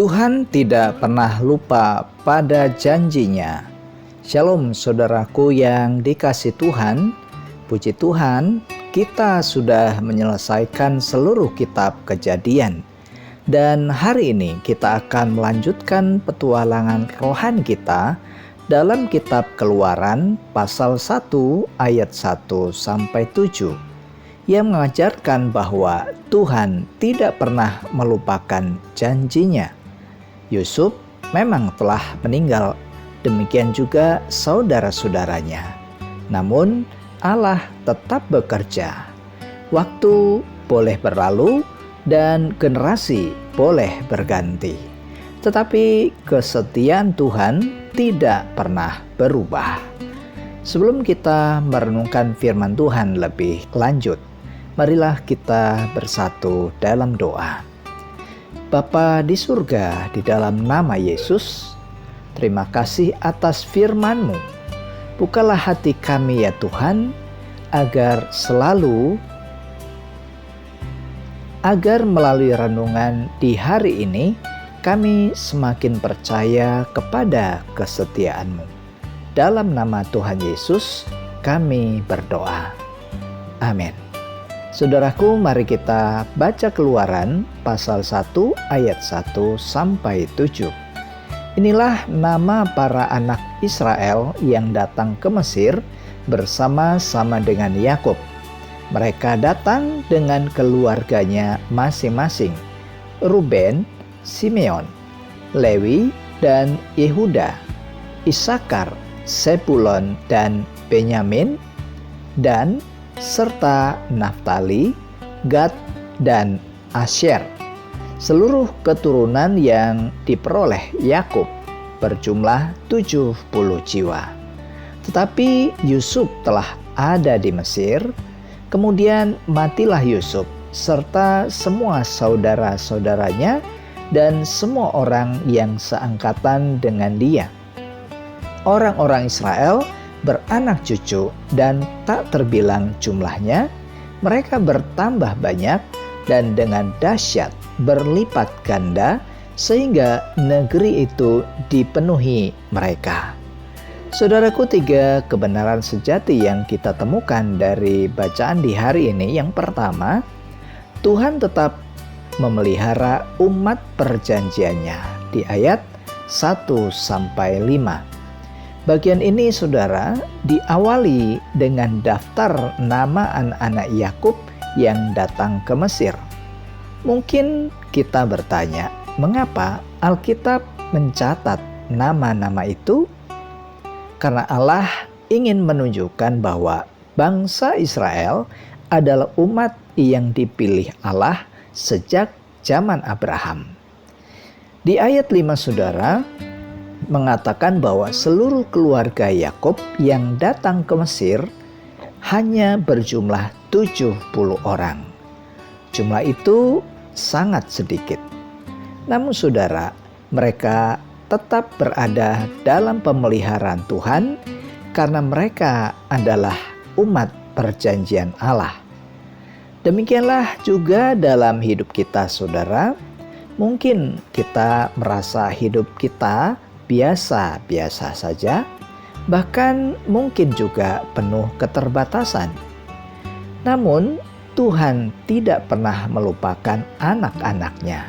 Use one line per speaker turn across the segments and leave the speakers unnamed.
Tuhan tidak pernah lupa pada janjinya. Shalom saudaraku yang dikasih Tuhan. Puji Tuhan, kita sudah menyelesaikan seluruh kitab Kejadian. Dan hari ini kita akan melanjutkan petualangan rohani kita dalam kitab Keluaran pasal 1 ayat 1 sampai 7 yang mengajarkan bahwa Tuhan tidak pernah melupakan janjinya. Yusuf memang telah meninggal, demikian juga saudara-saudaranya. Namun Allah tetap bekerja. Waktu boleh berlalu dan generasi boleh berganti, tetapi kesetiaan Tuhan tidak pernah berubah. Sebelum kita merenungkan firman Tuhan lebih lanjut, marilah kita bersatu dalam doa. Bapa di surga, di dalam nama Yesus, terima kasih atas firman-Mu. Bukalah hati kami ya Tuhan, agar melalui renungan di hari ini, kami semakin percaya kepada kesetiaan-Mu. Dalam nama Tuhan Yesus, kami berdoa. Amin. Saudaraku, mari kita baca Keluaran pasal 1 ayat 1 sampai 7. Inilah nama para anak Israel yang datang ke Mesir bersama-sama dengan Yakub. Mereka datang dengan keluarganya masing-masing: Ruben, Simeon, Lewi, dan Yehuda, Isakar, Sebulon, dan Benyamin, dan serta Naftali, Gad, dan Asyer. Seluruh keturunan yang diperoleh Yakub berjumlah 70 jiwa. Tetapi Yusuf telah ada di Mesir. Kemudian matilah Yusuf serta semua saudara-saudaranya dan semua orang yang seangkatan dengan dia. Orang-orang Israel beranak cucu dan tak terbilang jumlahnya. Mereka bertambah banyak dan dengan dahsyat berlipat ganda, sehingga negeri itu dipenuhi mereka. Saudaraku, 3 kebenaran sejati yang kita temukan dari bacaan di hari ini. Yang pertama, Tuhan tetap memelihara umat perjanjiannya di ayat 1 sampai 5. Bagian ini, saudara, diawali dengan daftar nama anak-anak Yakub yang datang ke Mesir. Mungkin kita bertanya, mengapa Alkitab mencatat nama-nama itu? Karena Allah ingin menunjukkan bahwa bangsa Israel adalah umat yang dipilih Allah sejak zaman Abraham. Di ayat 5, saudara, mengatakan bahwa seluruh keluarga Yakub yang datang ke Mesir hanya berjumlah 70 orang. Jumlah itu sangat sedikit. Namun saudara, mereka tetap berada dalam pemeliharaan Tuhan karena mereka adalah umat perjanjian Allah. Demikianlah juga dalam hidup kita, saudara. Mungkin kita merasa hidup kita biasa-biasa saja, bahkan mungkin juga penuh keterbatasan. Namun Tuhan tidak pernah melupakan anak-anaknya.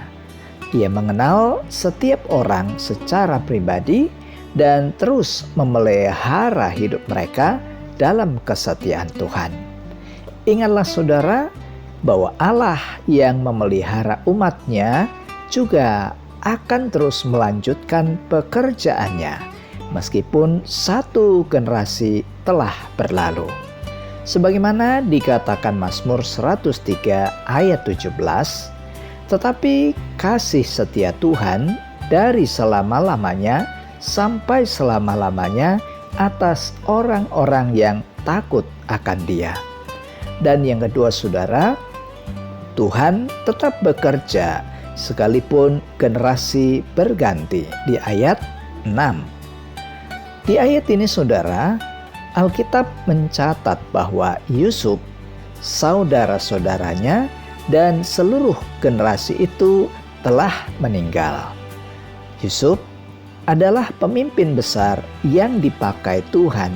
Ia mengenal setiap orang secara pribadi dan terus memelihara hidup mereka dalam kesetiaan Tuhan. Ingatlah saudara, bahwa Allah yang memelihara umatnya juga akan terus melanjutkan pekerjaannya meskipun satu generasi telah berlalu. Sebagaimana dikatakan Mazmur 103 ayat 17, tetapi kasih setia Tuhan dari selama-lamanya sampai selama-lamanya atas orang-orang yang takut akan Dia. Dan yang kedua, saudara, Tuhan tetap bekerja sekalipun generasi berganti di ayat 6. Di ayat ini, saudara, Alkitab mencatat bahwa Yusuf, saudara-saudaranya, dan seluruh generasi itu telah meninggal. Yusuf adalah pemimpin besar yang dipakai Tuhan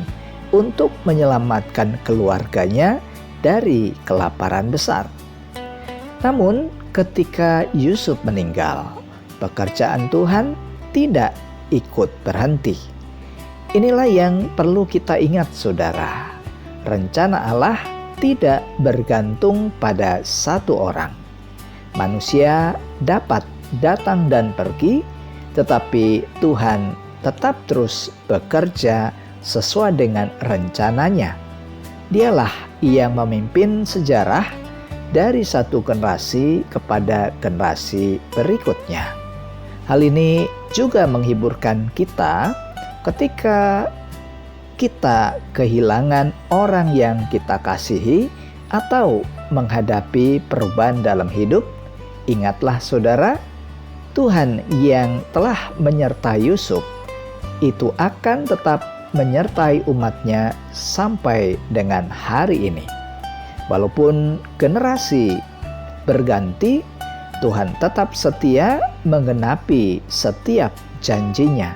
untuk menyelamatkan keluarganya dari kelaparan besar. Namun, ketika Yusuf meninggal, pekerjaan Tuhan tidak ikut berhenti. Inilah yang perlu kita ingat, saudara. Rencana Allah tidak bergantung pada satu orang. Manusia dapat datang dan pergi, tetapi Tuhan tetap terus bekerja sesuai dengan rencananya. Dialah yang memimpin sejarah dari satu generasi kepada generasi berikutnya. Hal ini juga menghiburkan kita ketika kita kehilangan orang yang kita kasihi atau menghadapi perubahan dalam hidup. Ingatlah saudara, Tuhan yang telah menyertai Yusuf itu akan tetap menyertai umatnya sampai dengan hari ini. Walaupun generasi berganti, Tuhan tetap setia menggenapi setiap janjinya.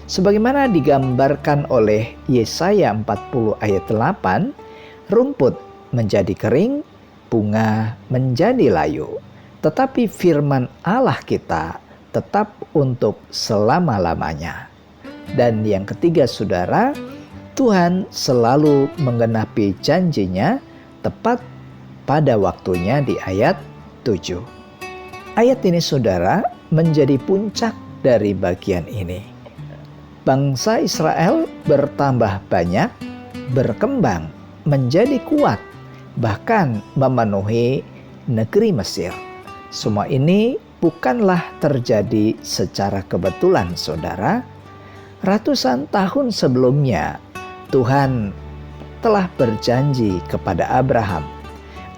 Sebagaimana digambarkan oleh Yesaya 40 ayat 8, rumput menjadi kering, bunga menjadi layu. Tetapi firman Allah kita tetap untuk selama-lamanya. Dan yang ketiga saudara, Tuhan selalu menggenapi janjinya tepat pada waktunya di ayat 7. Ayat ini saudara menjadi puncak dari bagian ini. Bangsa Israel bertambah banyak, berkembang, menjadi kuat, bahkan memenuhi negeri Mesir. Semua ini bukanlah terjadi secara kebetulan saudara. Ratusan tahun sebelumnya, Tuhan telah berjanji kepada Abraham,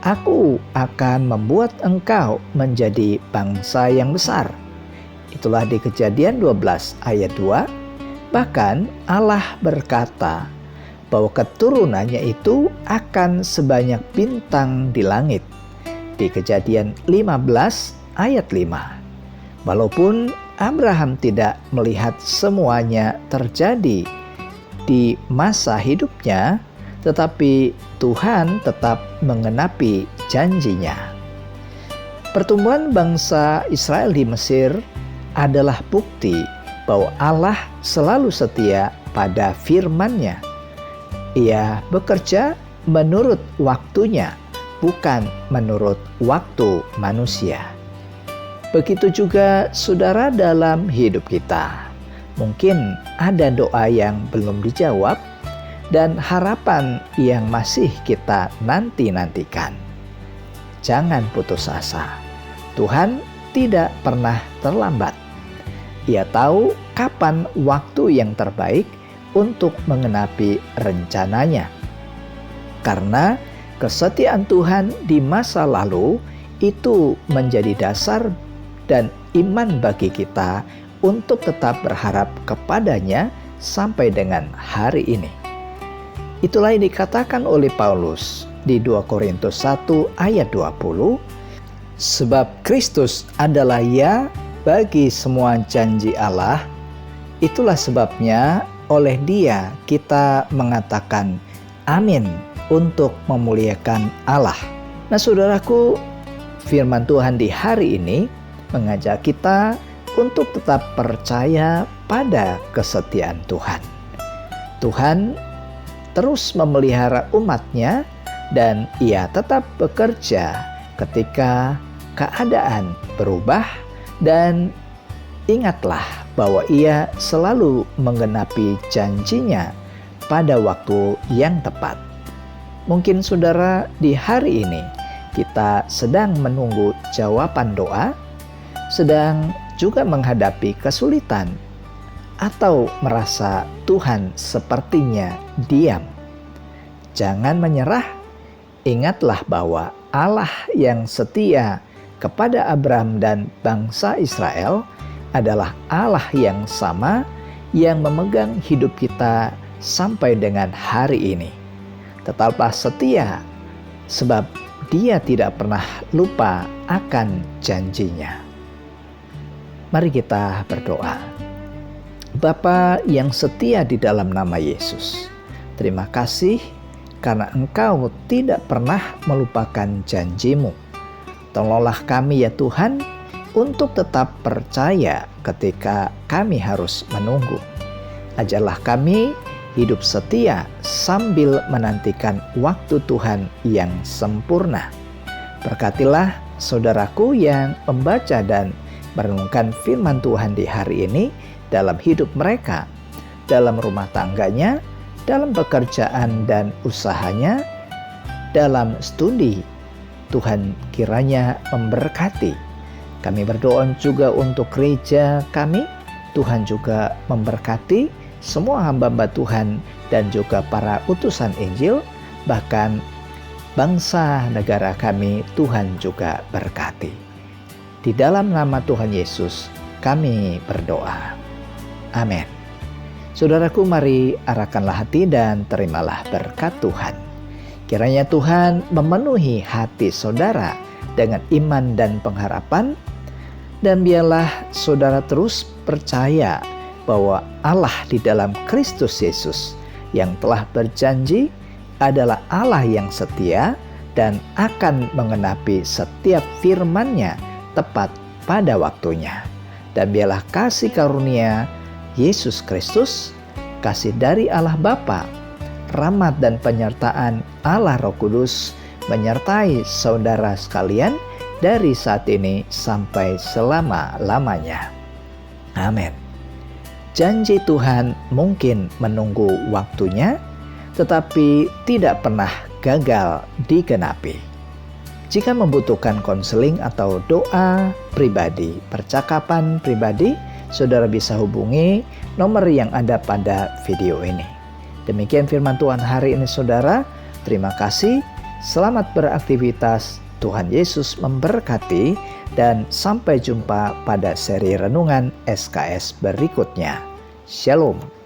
"Aku akan membuat engkau menjadi bangsa yang besar." Itulah di Kejadian 12 ayat 2. Bahkan Allah berkata bahwa keturunannya itu akan sebanyak bintang di langit. Di Kejadian 15 ayat 5. Walaupun Abraham tidak melihat semuanya terjadi di masa hidupnya, tetapi Tuhan tetap menggenapi janjinya. Pertumbuhan bangsa Israel di Mesir adalah bukti bahwa Allah selalu setia pada firman-Nya. Ia bekerja menurut waktunya, bukan menurut waktu manusia. Begitu juga saudara dalam hidup kita. Mungkin ada doa yang belum dijawab dan harapan yang masih kita nanti-nantikan. Jangan putus asa. Tuhan tidak pernah terlambat. Ia tahu kapan waktu yang terbaik untuk menggenapi rencananya. Karena kesetiaan Tuhan di masa lalu itu menjadi dasar dan iman bagi kita untuk tetap berharap kepadanya sampai dengan hari ini. Itulah yang dikatakan oleh Paulus di 2 Korintus 1 ayat 20. Sebab Kristus adalah ya bagi semua janji Allah. Itulah sebabnya oleh Dia kita mengatakan amin untuk memuliakan Allah. Nah saudaraku, firman Tuhan di hari ini mengajak kita untuk tetap percaya pada kesetiaan Tuhan. Tuhan terus memelihara umat-Nya dan Ia tetap bekerja ketika keadaan berubah, dan ingatlah bahwa Ia selalu menggenapi janjinya pada waktu yang tepat. Mungkin saudara di hari ini kita sedang menunggu jawaban doa, sedang juga menghadapi kesulitan, atau merasa Tuhan sepertinya diam. Jangan menyerah. Ingatlah bahwa Allah yang setia kepada Abraham dan bangsa Israel adalah Allah yang sama yang memegang hidup kita sampai dengan hari ini. Tetaplah setia, sebab Dia tidak pernah lupa akan janjinya. Mari kita berdoa. Bapa yang setia di dalam nama Yesus, terima kasih karena Engkau tidak pernah melupakan janji-Mu. Tolonglah kami ya Tuhan untuk tetap percaya ketika kami harus menunggu. Ajarlah kami hidup setia sambil menantikan waktu Tuhan yang sempurna. Berkatilah saudaraku yang membaca dan merenungkan firman Tuhan di hari ini dalam hidup mereka, dalam rumah tangganya, dalam pekerjaan dan usahanya, dalam studi. Tuhan kiranya memberkati. Kami berdoa juga untuk gereja kami. Tuhan juga memberkati semua hamba-hamba Tuhan dan juga para utusan Injil, bahkan bangsa negara kami Tuhan juga berkati. Di dalam nama Tuhan Yesus kami berdoa. Amin. Saudaraku, mari arahkanlah hati dan terimalah berkat Tuhan. Kiranya Tuhan memenuhi hati saudara dengan iman dan pengharapan, dan biarlah saudara terus percaya bahwa Allah di dalam Kristus Yesus yang telah berjanji adalah Allah yang setia dan akan mengenapi setiap firman-Nya tepat pada waktunya. Dan biarlah kasih karunia Yesus Kristus, kasih dari Allah Bapa, rahmat dan penyertaan Allah Roh Kudus menyertai saudara sekalian dari saat ini sampai selama-lamanya. Amin. Janji Tuhan mungkin menunggu waktunya, tetapi tidak pernah gagal digenapi. Jika membutuhkan konseling atau doa pribadi, percakapan pribadi, saudara bisa hubungi nomor yang ada pada video ini. Demikian firman Tuhan hari ini saudara. Terima kasih. Selamat beraktivitas. Tuhan Yesus memberkati dan sampai jumpa pada seri renungan SKS berikutnya. Shalom.